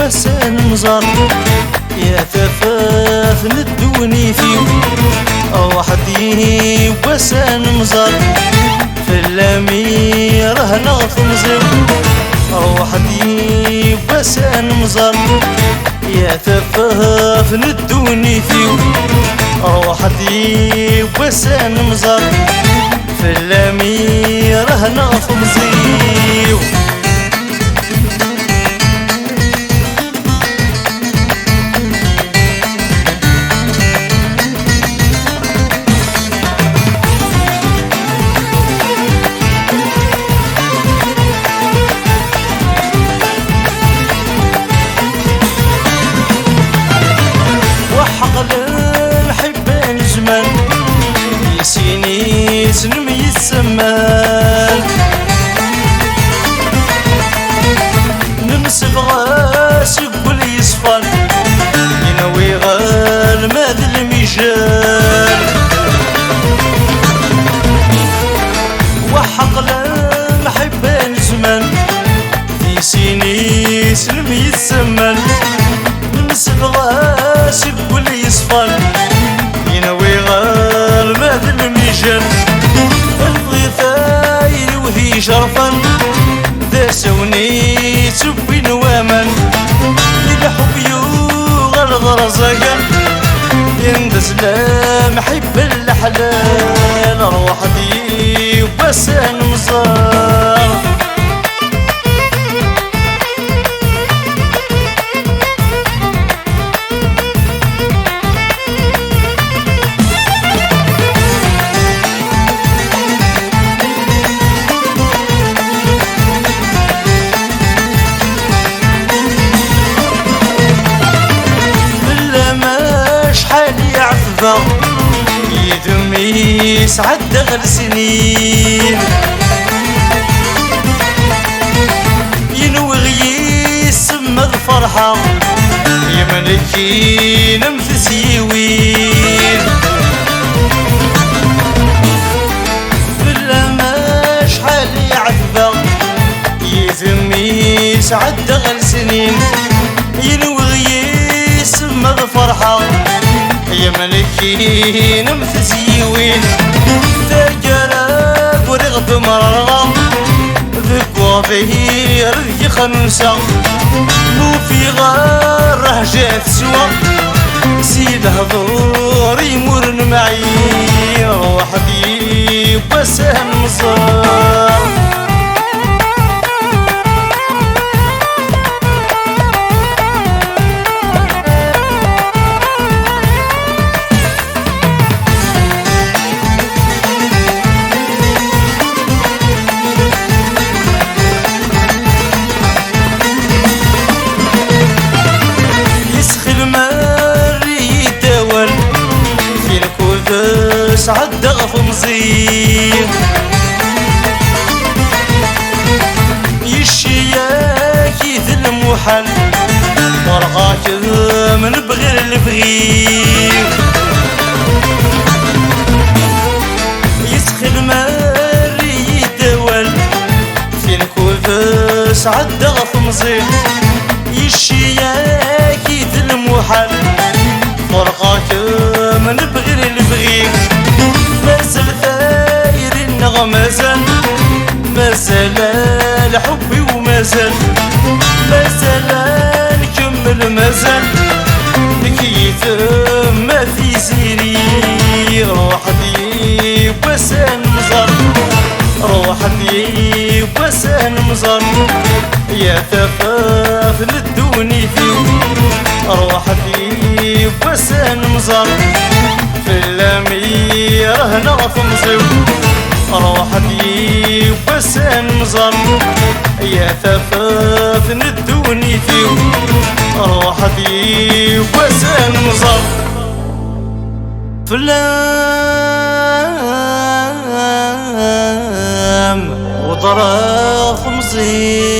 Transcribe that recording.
وسان مزار يا ثفاف ندوني فيه وحدي وسان مزار في اللامي راه نغف مزيو وحدي وسان مزار يا ثفاف ندوني فيه وحدي وسان مزار في اللامي راه نغف مزيو سنم يتسمال نمسب غاس يقول يصفال ينوي غال ماذ المجال وحق للمحبان زمان في سيني سنم يتسمال نمسب غاس يقول يصفال ينوي غال ماذ المجال الضفاير وذي شرفا ذا سوني تبي نواما الحب يغر غرزقا يندس لا محب الحلال روح دي وبسان مصار يدوم يسعد غل سنين ينوغ يسمى الفرحة يملكي نمثس يوين بلا ما شحال يعذبه يدوم يسعد غل سنين ينوغ يسمى الفرحة يا ملكي نمث زيوين تجرب ورغب مرغم ذكوى به رذي خنوسة وفي غار رهجات سوا سيد هضور يمرن معي وحدي وسهل مصار سعد غف مزير يشياكي ذل المحل ورغاك من بغير البغير يسخن ماري يدول فين كل سعد غف مزير يشياكي ذل المحل ورغاك من بغير البغير مازال ثاير النغمازل مازال الحب ومازال نكمل مازال نكيت ما في سيري روح دي وسان مزار روح دي وسان مزار يا ثفاف ندوني فيه روح دي وسان مزار في اللامي راه نغف مصيو روح دي وسان مزار يا ثفاف ندوني فيه روح دي وسان مزار في اللام وضراخ مصيو